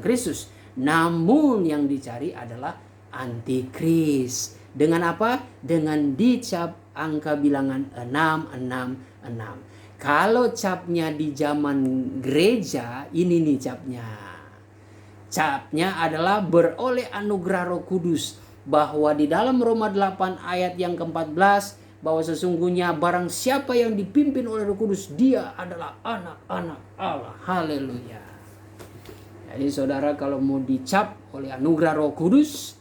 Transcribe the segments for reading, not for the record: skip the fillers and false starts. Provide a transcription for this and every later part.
Kristus. Namun yang dicari adalah antikris. Dengan apa? Dengan dicap angka bilangan 666. Kalau capnya di zaman gereja, ini nih capnya. Capnya adalah beroleh anugerah Roh Kudus. Bahwa di dalam Roma 8 ayat yang ke-14, bahwa sesungguhnya barang siapa yang dipimpin oleh Roh Kudus, dia adalah anak-anak Allah. Haleluya. Jadi saudara, kalau mau dicap oleh anugerah Roh Kudus,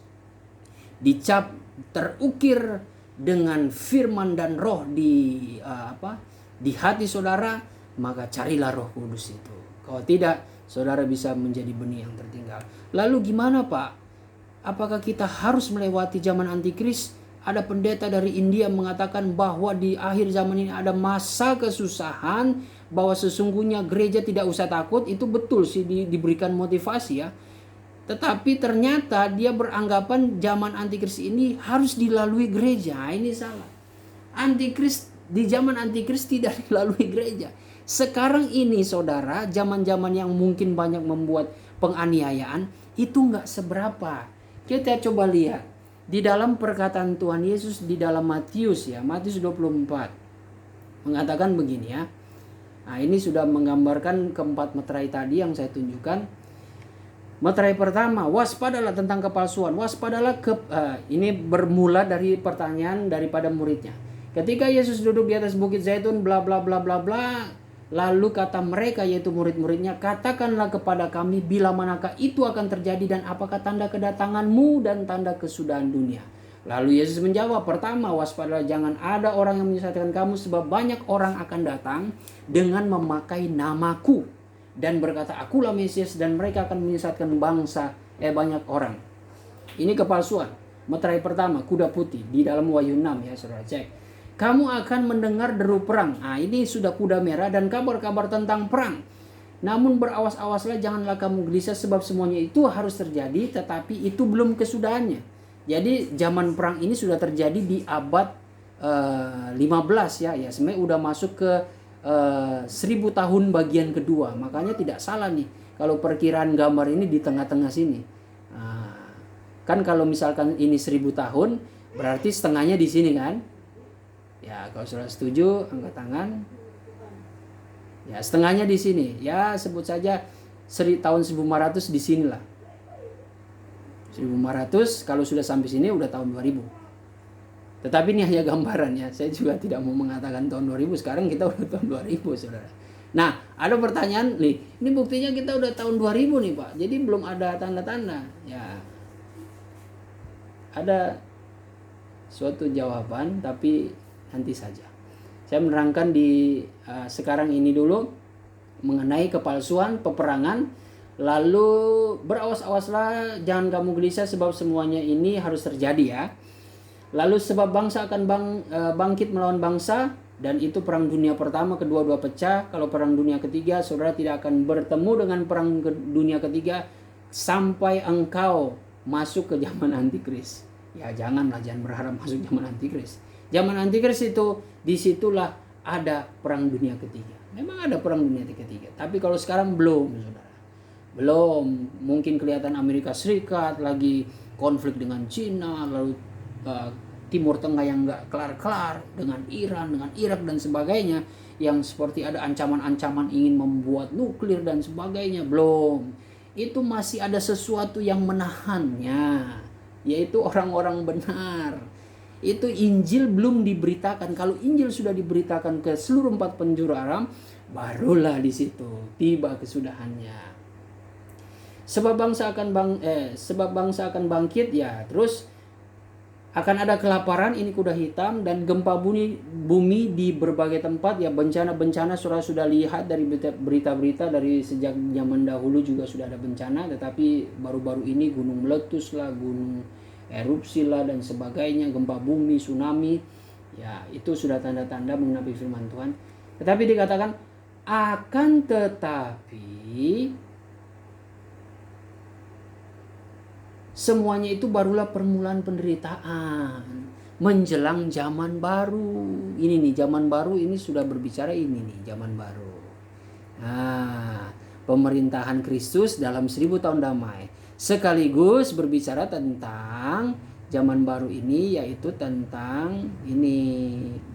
dicap terukir dengan firman dan roh di hati saudara, maka carilah Roh Kudus itu. Kalau tidak, saudara bisa menjadi benih yang tertinggal. Lalu gimana, Pak? Apakah kita harus melewati zaman antikris? Ada pendeta dari India mengatakan bahwa di akhir zaman ini ada masa kesusahan, bahwa sesungguhnya gereja tidak usah takut. Itu betul sih, diberikan motivasi ya. Tetapi ternyata dia beranggapan zaman antikris ini harus dilalui gereja. Ini salah. Antikris, di zaman antikris tidak dilalui gereja. Sekarang ini saudara, zaman-zaman yang mungkin banyak membuat penganiayaan, itu nggak seberapa. Kita coba lihat di dalam perkataan Tuhan Yesus di dalam Matius 24 mengatakan begini ya. Nah, ini sudah menggambarkan keempat meterai tadi yang saya tunjukkan. Meterai pertama, waspadalah tentang kepalsuan. Waspadalah ini bermula dari pertanyaan daripada muridnya. Ketika Yesus duduk di atas bukit Zaitun, bla bla bla bla bla, lalu kata mereka, yaitu murid-muridnya, katakanlah kepada kami bila manakah itu akan terjadi dan apakah tanda kedatanganmu dan tanda kesudahan dunia. Lalu Yesus menjawab, pertama, waspadalah jangan ada orang yang menyesatkan kamu, sebab banyak orang akan datang dengan memakai namaku dan berkata akulah Mesias, dan mereka akan menyesatkan banyak orang. Ini kepalsuan. Meterai pertama, kuda putih, di dalam Wahyu 6 ya, saudara cek. Kamu akan mendengar deru perang. Nah, ini sudah kuda merah dan kabar-kabar tentang perang. Namun berawas-awaslah, janganlah kamu gelisah, sebab semuanya itu harus terjadi, tetapi itu belum kesudahannya. Jadi zaman perang ini sudah terjadi di abad 15 ya. Ya sebenarnya udah masuk ke 1000 tahun bagian kedua. Makanya tidak salah nih kalau perkiraan gambar ini di tengah-tengah sini. Nah, kan kalau misalkan ini 1000 tahun, berarti setengahnya di sini kan? Ya, kalau sudah setuju angkat tangan. Ya, setengahnya di sini. Ya, sebut saja tahun 1500 di sinilah. 1500, kalau sudah sampai sini udah tahun 2000. Tetapi ini hanya gambaran ya. Saya juga tidak mau mengatakan tahun 2000. Sekarang kita udah tahun 2000, saudara. Nah, ada pertanyaan nih. Ini buktinya kita udah tahun 2000 nih, Pak. Jadi belum ada tanda-tanda. Ya, ada suatu jawaban, tapi nanti saja. Saya menerangkan di sekarang ini dulu mengenai kepalsuan, peperangan. Lalu berawas-awaslah, jangan kamu gelisah, sebab semuanya ini harus terjadi ya. Lalu sebab bangsa akan bangkit melawan bangsa, dan itu perang dunia pertama, kedua pecah. Kalau perang dunia ketiga, saudara tidak akan bertemu dengan perang dunia ketiga sampai engkau masuk ke zaman antikris. Ya jangan berharap masuk zaman antikris. Zaman antikris itu, disitulah ada perang dunia ketiga. Memang ada perang dunia ketiga, tapi kalau sekarang belum, saudara. Belum. Mungkin kelihatan Amerika Serikat lagi konflik dengan Cina, lalu Timur Tengah yang nggak kelar-kelar dengan Iran, dengan Irak dan sebagainya, yang seperti ada ancaman-ancaman ingin membuat nuklir dan sebagainya. Belum. Itu masih ada sesuatu yang menahannya, yaitu orang-orang benar. Itu Injil belum diberitakan. Kalau Injil sudah diberitakan ke seluruh 4 penjuru alam, barulah di situ tiba kesudahannya. Sebab bangsa akan bangkit ya, terus akan ada kelaparan, ini kuda hitam, dan gempa bumi di berbagai tempat ya, bencana-bencana sudah lihat dari berita-berita dari sejak zaman dahulu juga sudah ada bencana, tetapi baru-baru ini gunung meletus lah, gunung erupsi lah dan sebagainya, gempa bumi, tsunami. Ya, itu sudah tanda-tanda mengenai firman Tuhan. Tetapi dikatakan akan tetapi semuanya itu barulah permulaan penderitaan menjelang zaman baru. Ini nih zaman baru, ini sudah berbicara ini nih zaman baru. Nah, pemerintahan Kristus dalam 1000 tahun damai. Sekaligus berbicara tentang zaman baru ini, yaitu tentang ini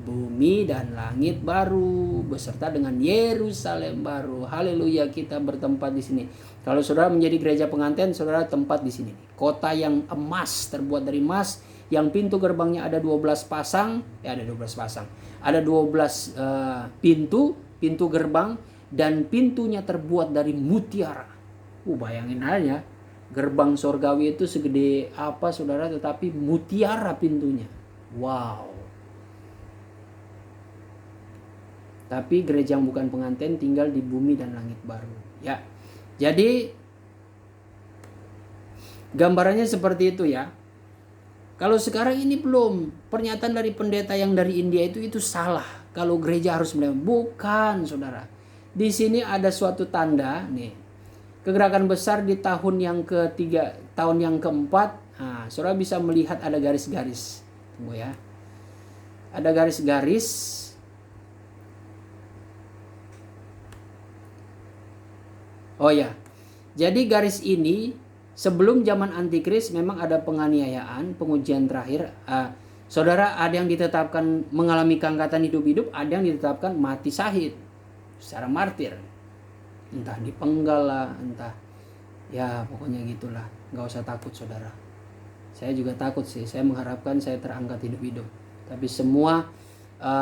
bumi dan langit baru beserta dengan Yerusalem baru. Haleluya, kita bertempat di sini. Kalau saudara menjadi gereja pengantin, saudara tempat di sini. Kota yang emas, terbuat dari emas, yang pintu gerbangnya ada 12 pasang, ada 12 pasang. Ada 12 pintu gerbang, dan pintunya terbuat dari mutiara. Bayangin aja, gerbang sorgawi itu segede apa saudara, tetapi mutiara pintunya. Wow. Tapi gereja yang bukan pengantin tinggal di bumi dan langit baru. Ya. Jadi gambarannya seperti itu ya. Kalau sekarang ini belum, pernyataan dari pendeta yang dari India itu salah. Kalau gereja harus melihat, bukan saudara. Di sini ada suatu tanda nih. Kegerakan besar di tahun yang ketiga, tahun yang keempat. Nah, saudara bisa melihat ada garis-garis. Tunggu ya. Ada garis-garis. Oh ya. Jadi garis ini sebelum zaman antikris memang ada penganiayaan, pengujian terakhir. Saudara, ada yang ditetapkan mengalami keangkatan hidup-hidup, ada yang ditetapkan mati syahid secara martir. Entah dipenggal lah, entah ya pokoknya gitulah. Gak usah takut saudara. Saya juga takut sih. Saya mengharapkan saya terangkat hidup-hidup. Tapi semua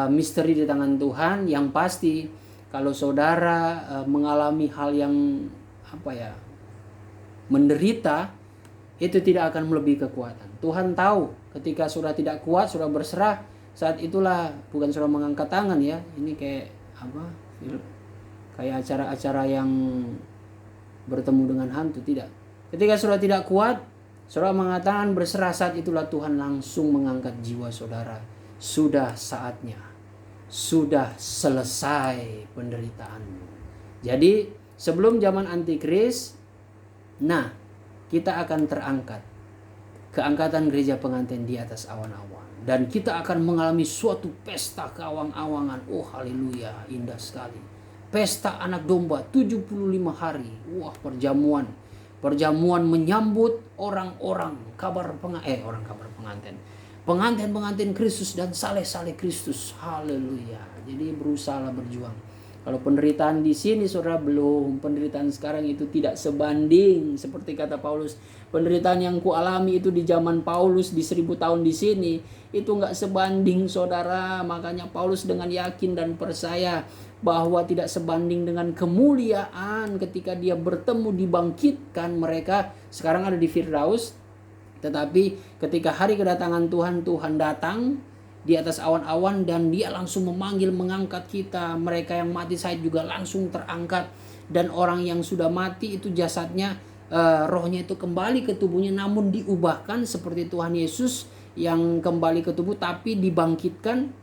misteri di tangan Tuhan. Yang pasti kalau saudara mengalami hal yang menderita, itu tidak akan melebihi kekuatan. Tuhan tahu ketika saudara tidak kuat, saudara berserah, saat itulah bukan saudara mengangkat tangan ya. Ini kayak kayak acara-acara yang bertemu dengan hantu, tidak. Ketika saudara tidak kuat, saudara mengatakan berserah, saat itulah Tuhan langsung mengangkat jiwa saudara. Sudah saatnya. Sudah selesai penderitaanmu. Jadi sebelum zaman antikris, kita akan terangkat. Keangkatan gereja pengantin di atas awan-awan. Dan kita akan mengalami suatu pesta keawang-awangan. Oh haleluya, indah sekali. Pesta anak domba 75 hari. Wah, perjamuan. Perjamuan menyambut orang-orang kabar pengantin. Pengantin Kristus dan saleh-saleh Kristus. Haleluya. Jadi berusaha berjuang. Kalau penderitaan di sini saudara belum, penderitaan sekarang itu tidak sebanding seperti kata Paulus. Penderitaan yang kualami itu di zaman Paulus di 1000 tahun di sini itu enggak sebanding saudara. Makanya Paulus dengan yakin dan percaya bahwa tidak sebanding dengan kemuliaan ketika dia bertemu dibangkitkan mereka sekarang ada di Firdaus. Tetapi ketika hari kedatangan Tuhan, Tuhan datang di atas awan-awan dan dia langsung memanggil, mengangkat kita. Mereka yang mati syahid juga langsung terangkat. Dan orang yang sudah mati itu jasadnya, rohnya itu kembali ke tubuhnya, namun diubahkan seperti Tuhan Yesus yang kembali ke tubuh tapi dibangkitkan,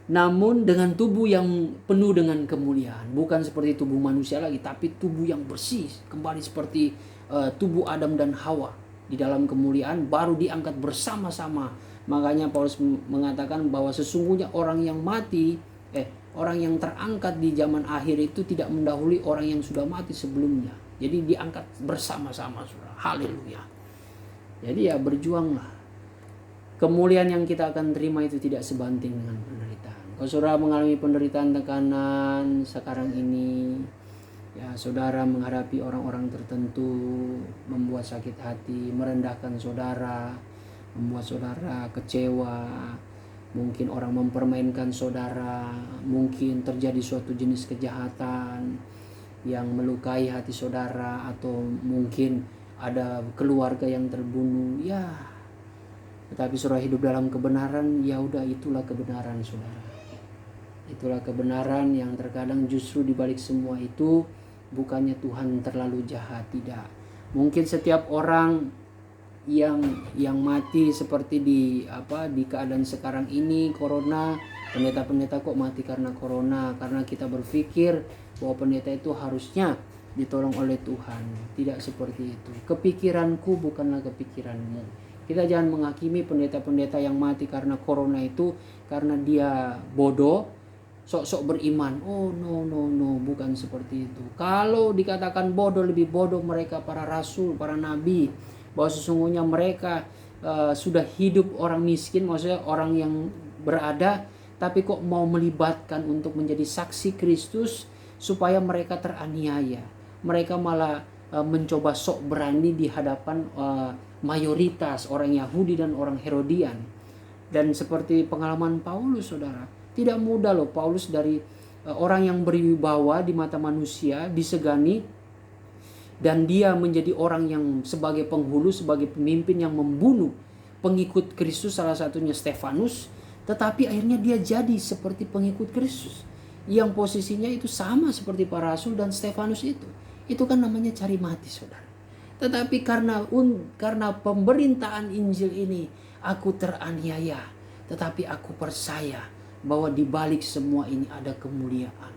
namun dengan tubuh yang penuh dengan kemuliaan. Bukan seperti tubuh manusia lagi, tapi tubuh yang bersih, kembali seperti tubuh Adam dan Hawa. Di dalam kemuliaan baru diangkat bersama-sama. Makanya Paulus mengatakan bahwa sesungguhnya orang yang mati, orang yang terangkat di zaman akhir itu tidak mendahului orang yang sudah mati sebelumnya. Jadi diangkat bersama-sama, saudara. Haleluya. Jadi ya berjuanglah. Kemuliaan yang kita akan terima itu tidak sebanding dengan penderitaan. Kalau saudara mengalami penderitaan, tekanan sekarang ini, ya saudara menghadapi orang-orang tertentu membuat sakit hati, merendahkan saudara, membuat saudara kecewa, mungkin orang mempermainkan saudara, mungkin terjadi suatu jenis kejahatan yang melukai hati saudara, atau mungkin ada keluarga yang terbunuh, ya. Tetapi saudara hidup dalam kebenaran, ya udah, itulah kebenaran saudara. Itulah kebenaran yang terkadang justru dibalik semua itu bukannya Tuhan terlalu jahat, tidak. Mungkin setiap orang yang mati seperti di keadaan sekarang ini corona, pendeta-pendeta kok mati karena corona, karena kita berpikir bahwa pendeta itu harusnya ditolong oleh Tuhan. Tidak seperti itu. Kepikiranku bukanlah kepikiranmu. Kita jangan menghakimi pendeta-pendeta yang mati karena corona itu karena dia bodoh, sok-sok beriman. Oh no, no, no, bukan seperti itu. Kalau dikatakan bodoh, lebih bodoh mereka para rasul, para nabi, bahwa sesungguhnya mereka sudah hidup orang miskin, maksudnya orang yang berada, tapi kok mau melibatkan untuk menjadi saksi Kristus supaya mereka teraniaya. Mereka malah mencoba sok berani di hadapan mayoritas orang Yahudi dan orang Herodian. Dan seperti pengalaman Paulus, saudara, tidak mudah loh Paulus dari orang yang berwibawa di mata manusia, disegani, dan dia menjadi orang yang sebagai penghulu, sebagai pemimpin yang membunuh pengikut Kristus, salah satunya Stefanus. Tetapi akhirnya dia jadi seperti pengikut Kristus, yang posisinya itu sama seperti para rasul dan Stefanus itu. Itu kan namanya cari mati, saudara. Tetapi karena pemberitaan Injil ini, aku teraniaya, tetapi aku percaya bahwa di balik semua ini ada kemuliaan.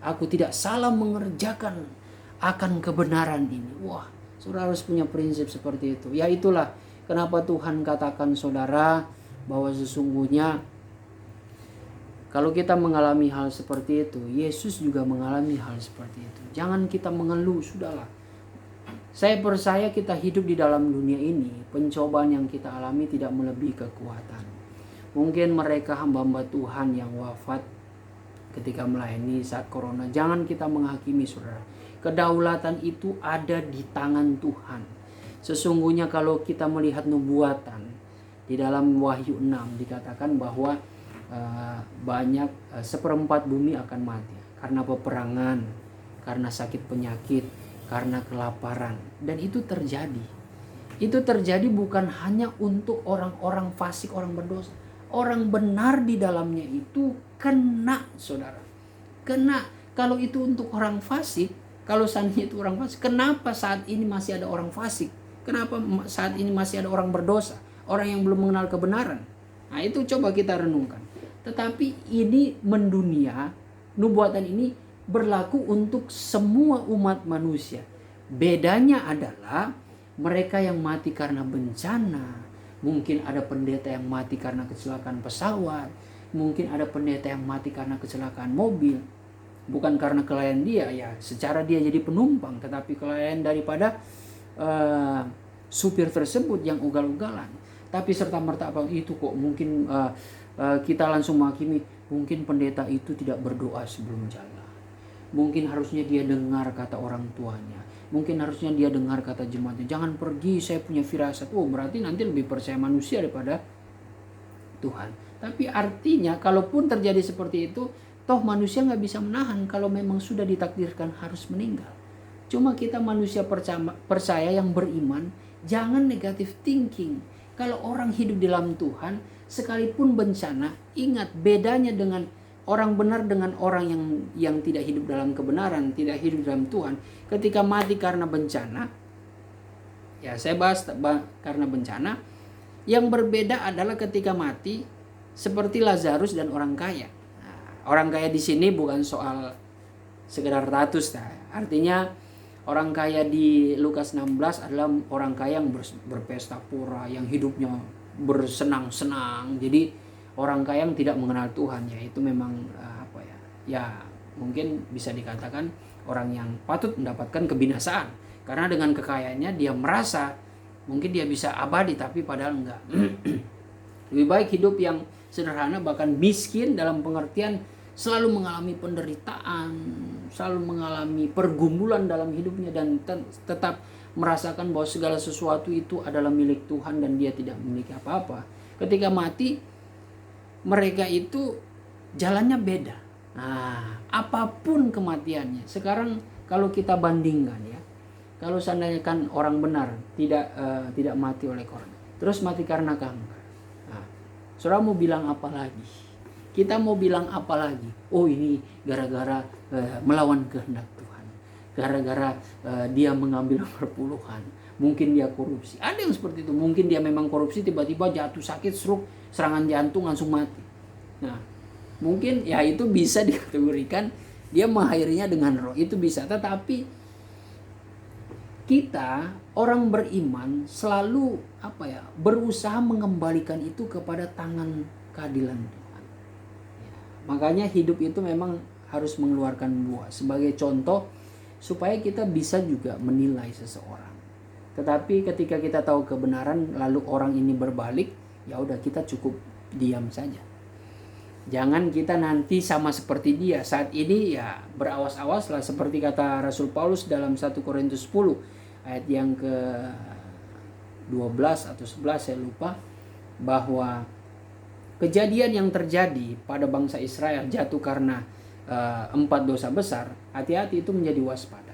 Aku tidak salah mengerjakan akan kebenaran ini. Wah, saudara harus punya prinsip seperti itu. Ya itulah kenapa Tuhan katakan, saudara, bahwa sesungguhnya kalau kita mengalami hal seperti itu, Yesus juga mengalami hal seperti itu. Jangan kita mengeluh, sudahlah. Saya percaya kita hidup di dalam dunia ini, pencobaan yang kita alami tidak melebihi kekuatan. Mungkin mereka hamba-hamba Tuhan yang wafat ketika melayani saat corona, jangan kita menghakimi, saudara. Kedaulatan itu ada di tangan Tuhan. Sesungguhnya kalau kita melihat nubuatan di dalam Wahyu 6 dikatakan bahwa banyak seperempat bumi akan mati karena peperangan, karena sakit penyakit, karena kelaparan. Dan itu terjadi. Itu terjadi bukan hanya untuk orang-orang fasik, orang berdosa. Orang benar di dalamnya itu kena, saudara. Kena. Kalau itu untuk orang fasik, kalau seandainya itu orang fasik, kenapa saat ini masih ada orang fasik? Kenapa saat ini masih ada orang berdosa? Orang yang belum mengenal kebenaran. Nah itu coba kita renungkan. Tetapi ini mendunia, nubuatan ini berlaku untuk semua umat manusia. Bedanya adalah mereka yang mati karena bencana. Mungkin ada pendeta yang mati karena kecelakaan pesawat. Mungkin ada pendeta yang mati karena kecelakaan mobil. Bukan karena kelalaian dia, ya secara dia jadi penumpang, tetapi kelalaian daripada supir tersebut yang ugal-ugalan. Tapi serta-merta apa itu kok mungkin kita langsung menghakimi, mungkin pendeta itu tidak berdoa sebelum jalan. Mungkin harusnya dia dengar kata orang tuanya. Mungkin harusnya dia dengar kata jemaatnya. Jangan pergi, saya punya firasat. Oh berarti nanti lebih percaya manusia daripada Tuhan. Tapi artinya kalaupun terjadi seperti itu, toh manusia gak bisa menahan kalau memang sudah ditakdirkan harus meninggal. Cuma kita manusia percaya yang beriman, jangan negative thinking. Kalau orang hidup di dalam Tuhan, sekalipun bencana, ingat bedanya dengan orang benar dengan orang yang tidak hidup dalam kebenaran, tidak hidup dalam Tuhan. Ketika mati karena bencana, ya saya bahas karena bencana, yang berbeda adalah ketika mati seperti Lazarus dan orang kaya. Orang kaya di sini bukan soal sekedar ratus, artinya orang kaya di Lukas 16 adalah orang kaya yang berpesta pora, yang hidupnya bersenang-senang. Jadi orang kaya yang tidak mengenal Tuhan, ya itu memang ya mungkin bisa dikatakan orang yang patut mendapatkan kebinasaan, karena dengan kekayaannya dia merasa mungkin dia bisa abadi, tapi padahal enggak. Lebih baik hidup yang sederhana, bahkan miskin dalam pengertian selalu mengalami penderitaan, selalu mengalami pergumulan dalam hidupnya, dan tetap merasakan bahwa segala sesuatu itu adalah milik Tuhan dan dia tidak memiliki apa-apa. Ketika mati, mereka itu jalannya beda. Nah, apapun kematiannya. Sekarang kalau kita bandingkan ya, kalau seandainya kan orang benar tidak mati oleh corona, terus mati karena kanker. Nah, saudara mau bilang apa lagi? Kita mau bilang apa lagi? Oh ini gara-gara melawan kehendak Tuhan. Gara-gara dia mengambil perpuluhan. Mungkin dia korupsi. Ada yang seperti itu. Mungkin dia memang korupsi, tiba-tiba jatuh sakit, stroke, serangan jantung, langsung mati. Nah, mungkin ya itu bisa dikategorikan dia mengakhirinya dengan roh. Itu bisa. Tetapi kita orang beriman selalu berusaha mengembalikan itu kepada tangan keadilan Tuhan. Makanya hidup itu memang harus mengeluarkan buah sebagai contoh supaya kita bisa juga menilai seseorang. Tetapi ketika kita tahu kebenaran lalu orang ini berbalik, ya udah kita cukup diam saja. Jangan kita nanti sama seperti dia. Saat ini ya berawas-awas lah seperti kata Rasul Paulus dalam 1 Korintus 10 ayat yang ke 12 atau 11 saya lupa, bahwa kejadian yang terjadi pada bangsa Israel jatuh karena 4 dosa besar. Hati-hati, itu menjadi waspada.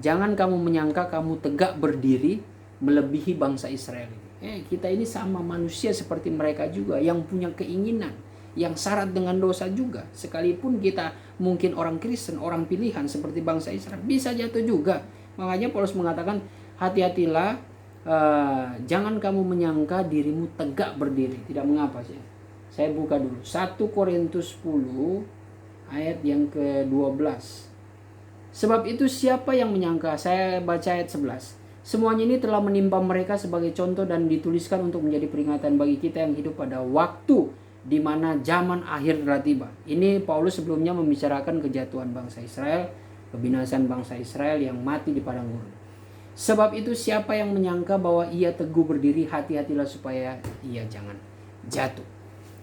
Jangan kamu menyangka kamu tegak berdiri melebihi bangsa Israel ini. Kita ini sama manusia seperti mereka juga yang punya keinginan, yang syarat dengan dosa juga. Sekalipun kita mungkin orang Kristen, orang pilihan seperti bangsa Israel, bisa jatuh juga. Makanya Paulus mengatakan, hati-hatilah, jangan kamu menyangka dirimu tegak berdiri. Tidak mengapa sih. Saya buka dulu 1 Korintus 10 ayat yang ke-12. Sebab itu siapa yang menyangka, saya baca ayat 11. Semuanya ini telah menimpa mereka sebagai contoh dan dituliskan untuk menjadi peringatan bagi kita yang hidup pada waktu di mana zaman akhir telah tiba. Ini Paulus sebelumnya membicarakan kejatuhan bangsa Israel, kebinasan bangsa Israel yang mati di padang gurun. Sebab itu siapa yang menyangka bahwa ia teguh berdiri, hati-hatilah supaya ia jangan jatuh.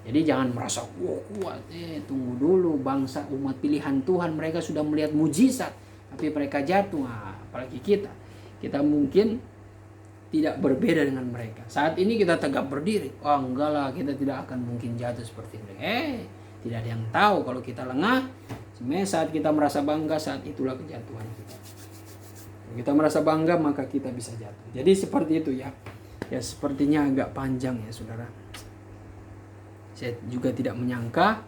Jadi jangan merasa kuat. Tunggu dulu, bangsa umat pilihan Tuhan mereka sudah melihat mujizat, tapi mereka jatuh. Apalagi kita mungkin tidak berbeda dengan mereka. Saat ini kita tegak berdiri. Enggak lah, kita tidak akan mungkin jatuh seperti mereka. Tidak ada yang tahu kalau kita lengah. Sebenarnya saat kita merasa bangga, saat itulah kejatuhan kita. Kalau kita merasa bangga, maka kita bisa jatuh. Jadi seperti itu ya. Ya sepertinya agak panjang ya saudara. Saya juga tidak menyangka.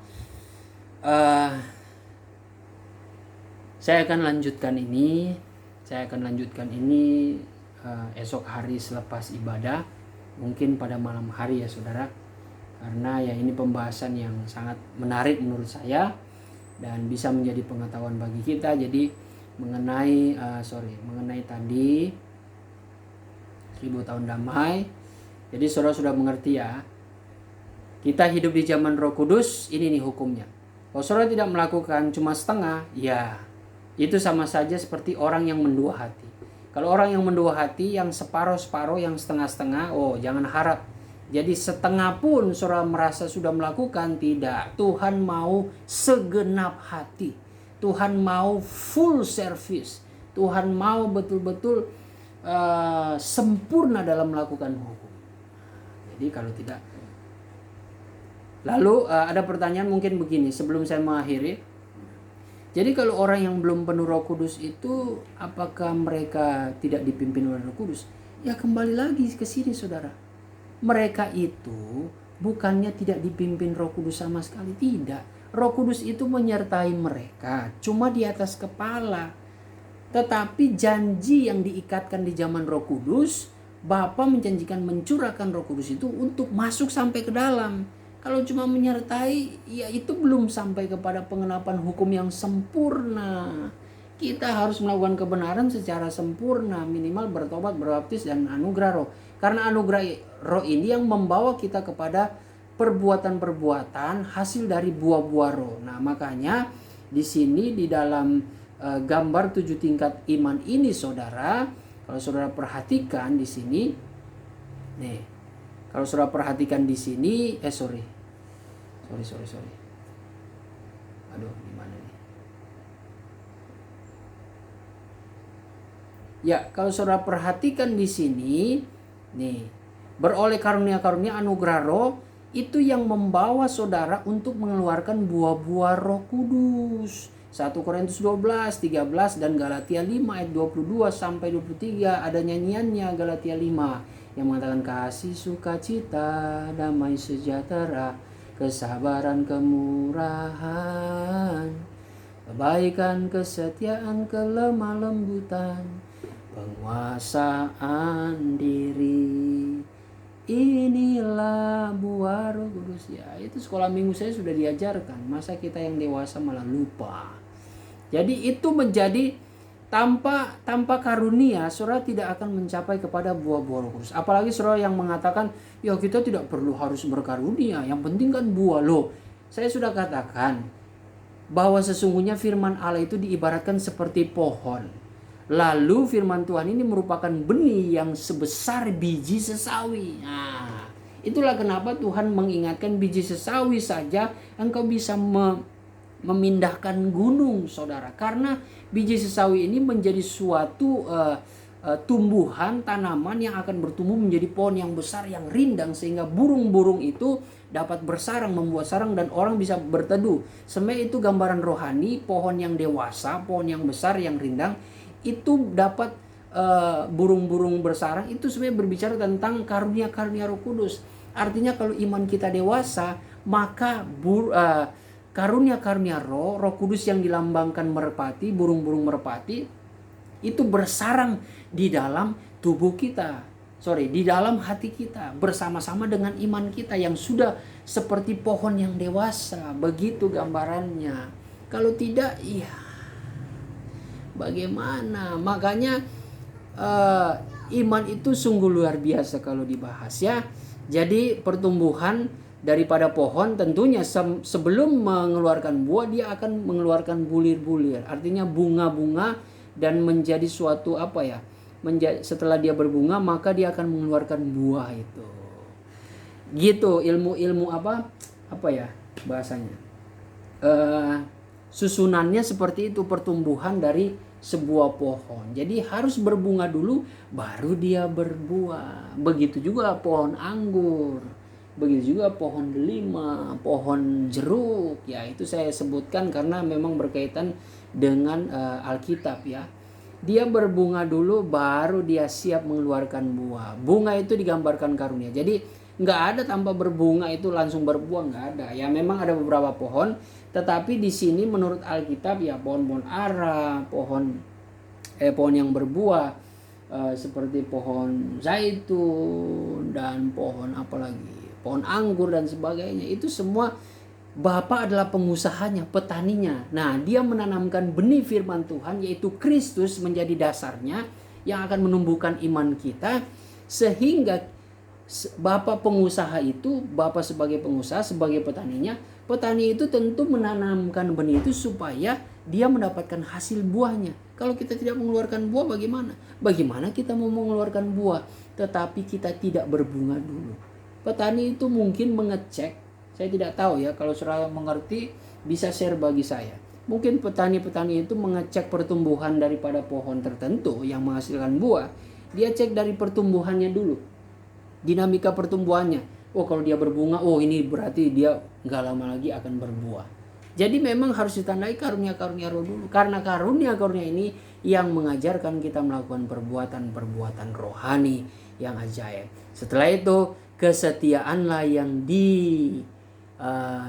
Saya akan lanjutkan ini. Esok hari selepas ibadah. Mungkin pada malam hari ya saudara. Karena ya ini pembahasan yang sangat menarik menurut saya. Dan bisa menjadi pengetahuan bagi kita. Jadi mengenai tadi 1000 tahun damai. Jadi saudara sudah mengerti ya. Kita hidup di zaman Roh Kudus, ini nih hukumnya. Kalau saudara tidak melakukan cuma setengah, ya itu sama saja seperti orang yang mendua hati. Kalau orang yang mendua hati, yang separuh-separuh, yang setengah-setengah, jangan harap. Jadi setengah pun saudara merasa sudah melakukan, tidak. Tuhan mau segenap hati. Tuhan mau full service. Tuhan mau betul-betul sempurna dalam melakukan hukum. Jadi kalau tidak. Lalu ada pertanyaan mungkin begini sebelum saya mengakhiri. Jadi kalau orang yang belum penuh Roh Kudus itu, apakah mereka tidak dipimpin oleh Roh Kudus? Ya kembali lagi ke sini saudara. Mereka itu bukannya tidak dipimpin Roh Kudus sama sekali, tidak. Roh Kudus itu menyertai mereka, cuma di atas kepala. Tetapi janji yang diikatkan di zaman Roh Kudus, Bapa menjanjikan mencurahkan Roh Kudus itu untuk masuk sampai ke dalam. Kalau cuma menyertai, ya itu belum sampai kepada pengenapan hukum yang sempurna. Kita harus melakukan kebenaran secara sempurna, minimal bertobat, berbaptis, dan anugerah roh. Karena anugerah roh ini yang membawa kita kepada perbuatan-perbuatan hasil dari buah-buah roh. Nah makanya di sini di dalam gambar 7 tingkat iman ini saudara, kalau saudara perhatikan di sini, nih. Kalau saudara perhatikan di sini, sorry. Aduh, gimana nih? Ya, kalau saudara perhatikan di sini, nih, beroleh karunia-karunia anugerah roh itu yang membawa saudara untuk mengeluarkan buah-buah Roh Kudus. 1 Korintus 12, 13 dan Galatia 5 ayat 22 sampai 23 ada nyanyiannya Galatia 5. Yang mengatakan kasih, sukacita, damai sejahtera, kesabaran, kemurahan, kebaikan, kesetiaan, kelemah lembutan, penguasaan diri. Inilah buah Roh Kudus. Ya, itu sekolah minggu saya sudah diajarkan. Masa kita yang dewasa malah lupa. Jadi itu menjadi tanpa karunia, saudara tidak akan mencapai kepada buah-buah Roh Kudus. Apalagi saudara yang mengatakan, ya kita tidak perlu harus berkarunia, yang penting kan buah loh. Saya sudah katakan bahwa sesungguhnya firman Allah itu diibaratkan seperti pohon. Lalu firman Tuhan ini merupakan benih yang sebesar biji sesawi. Nah, itulah kenapa Tuhan mengingatkan biji sesawi saja engkau bisa memindahkan gunung, saudara. Karena biji sesawi ini menjadi suatu tumbuhan tanaman yang akan bertumbuh menjadi pohon yang besar, yang rindang, sehingga burung-burung itu dapat bersarang, membuat sarang, dan orang bisa berteduh. Sebenarnya itu gambaran rohani, pohon yang dewasa, pohon yang besar, yang rindang, itu dapat burung-burung bersarang. Itu sebenarnya berbicara tentang karunia-karunia Roh Kudus. Artinya kalau iman kita dewasa, maka karunia-karunia Roh Kudus yang dilambangkan merpati, burung-burung merpati, itu bersarang di dalam tubuh kita. Di dalam hati kita, bersama-sama dengan iman kita yang sudah seperti pohon yang dewasa. Begitu gambarannya. Kalau tidak, iya, bagaimana? Makanya iman itu sungguh luar biasa kalau dibahas, ya. Jadi pertumbuhan daripada pohon tentunya sebelum mengeluarkan buah, dia akan mengeluarkan bulir-bulir. Artinya bunga-bunga, dan menjadi suatu setelah dia berbunga, maka dia akan mengeluarkan buah itu. Gitu ilmu bahasanya. Susunannya seperti itu, pertumbuhan dari sebuah pohon. Jadi harus berbunga dulu baru dia berbuah. Begitu juga pohon anggur. Begitu juga pohon delima, pohon jeruk. Ya, itu saya sebutkan karena memang berkaitan dengan Alkitab, ya. Dia berbunga dulu baru dia siap mengeluarkan buah. Bunga itu digambarkan karunia. Jadi nggak ada tanpa berbunga itu langsung berbuah, nggak ada. Ya memang ada beberapa pohon, tetapi di sini menurut Alkitab ya pohon-pohon ara, pohon yang berbuah seperti pohon zaitun dan pohon pohon anggur dan sebagainya. Itu semua Bapa adalah pengusahanya, petaninya. Nah, dia menanamkan benih firman Tuhan, yaitu Kristus menjadi dasarnya yang akan menumbuhkan iman kita, sehingga Bapa pengusaha itu, Bapa sebagai pengusaha, sebagai petaninya, petani itu tentu menanamkan benih itu supaya dia mendapatkan hasil buahnya. Kalau kita tidak mengeluarkan buah, bagaimana? Bagaimana kita mau mengeluarkan buah tetapi kita tidak berbunga dulu? Petani itu mungkin mengecek. Saya tidak tahu ya, kalau saudara mengerti bisa share bagi saya. Mungkin petani-petani itu mengecek pertumbuhan daripada pohon tertentu yang menghasilkan buah. Dia cek dari pertumbuhannya dulu, dinamika pertumbuhannya. Oh, kalau dia berbunga, oh ini berarti dia nggak lama lagi akan berbuah. Jadi memang harus ditandai karunia-karunia roh dulu. Karena karunia-karunia ini yang mengajarkan kita melakukan perbuatan-perbuatan rohani yang ajaib. Setelah itu, kesetiaanlah yang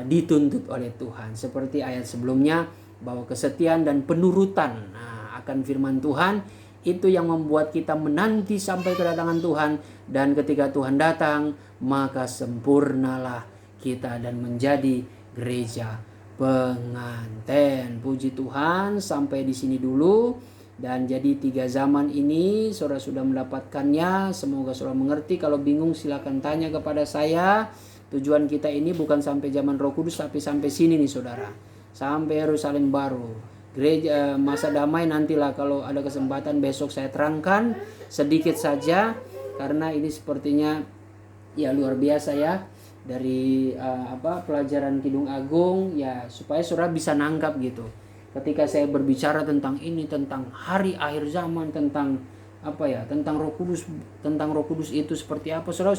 dituntut oleh Tuhan. Seperti ayat sebelumnya, bahwa kesetiaan dan penurutan akan firman Tuhan itu yang membuat kita menanti sampai kedatangan Tuhan. Dan ketika Tuhan datang, maka sempurnalah kita dan menjadi gereja pengantin. Puji Tuhan, sampai di sini dulu. Dan jadi 3 zaman ini saudara sudah mendapatkannya. Semoga saudara mengerti. Kalau bingung silakan tanya kepada saya. Tujuan kita ini bukan sampai zaman Roh Kudus, tapi sampai sini nih saudara, sampai Yerusalem baru, gereja masa damai. Nantilah kalau ada kesempatan besok saya terangkan sedikit saja, karena ini sepertinya ya luar biasa ya, dari pelajaran Kidung Agung ya, supaya saudara bisa nangkap gitu. Ketika saya berbicara tentang ini, tentang hari akhir zaman, tentang tentang Roh Kudus itu seperti apa, saudara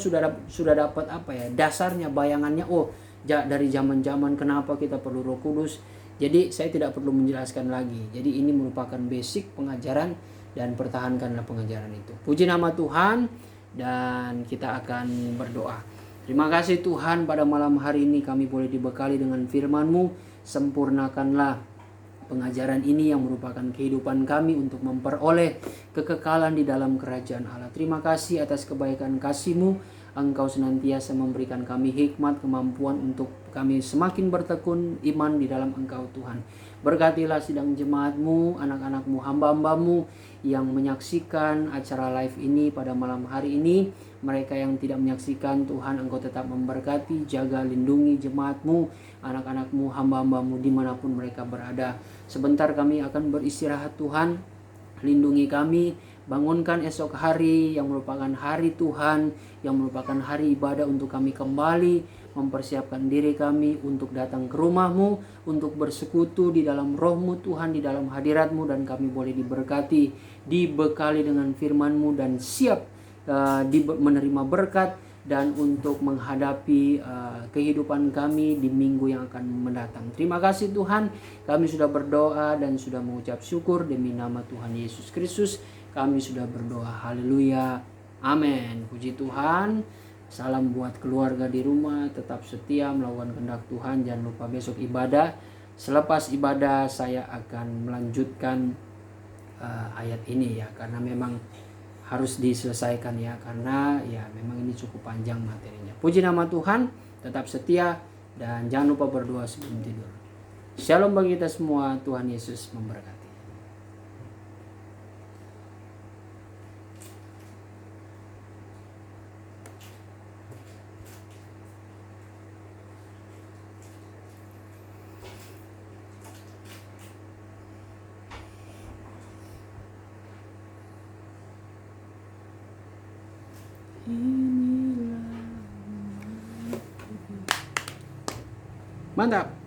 sudah dapat dasarnya, bayangannya. Oh, dari zaman-zaman kenapa kita perlu Roh Kudus. Jadi saya tidak perlu menjelaskan lagi. Jadi ini merupakan basic pengajaran, dan pertahankanlah pengajaran itu. Puji nama Tuhan, dan kita akan berdoa. Terima kasih Tuhan, pada malam hari ini kami boleh dibekali dengan firman-Mu. Sempurnakanlah pengajaran ini yang merupakan kehidupan kami untuk memperoleh kekekalan di dalam kerajaan Allah. Terima kasih atas kebaikan kasih-Mu. Engkau senantiasa memberikan kami hikmat, kemampuan untuk kami semakin bertekun iman di dalam Engkau Tuhan. Berkatilah sidang jemaatmu, anak-anakmu, hamba-hambamu yang menyaksikan acara live ini pada malam hari ini. Mereka yang tidak menyaksikan, Tuhan Engkau tetap memberkati, jaga, lindungi jemaatmu, anak-anakmu, hamba-hambamu dimanapun mereka berada. Sebentar kami akan beristirahat Tuhan, lindungi kami, bangunkan esok hari yang merupakan hari Tuhan, yang merupakan hari ibadah untuk kami kembali mempersiapkan diri kami untuk datang ke rumah-Mu, untuk bersekutu di dalam roh-Mu Tuhan, di dalam hadirat-Mu, dan kami boleh diberkati, dibekali dengan firman-Mu, dan siap menerima berkat dan untuk menghadapi kehidupan kami di minggu yang akan mendatang. Terima kasih Tuhan, kami sudah berdoa dan sudah mengucap syukur demi nama Tuhan Yesus Kristus. Kami sudah berdoa, haleluya, amin. Puji Tuhan. Salam buat keluarga di rumah, tetap setia melakukan kehendak Tuhan. Jangan lupa besok ibadah. Selepas ibadah saya akan melanjutkan ayat ini ya, karena memang harus diselesaikan ya, karena ya memang ini cukup panjang materinya. Puji nama Tuhan, tetap setia dan jangan lupa berdoa sebelum tidur. Shalom bagi kita semua, Tuhan Yesus memberkati. Mantap.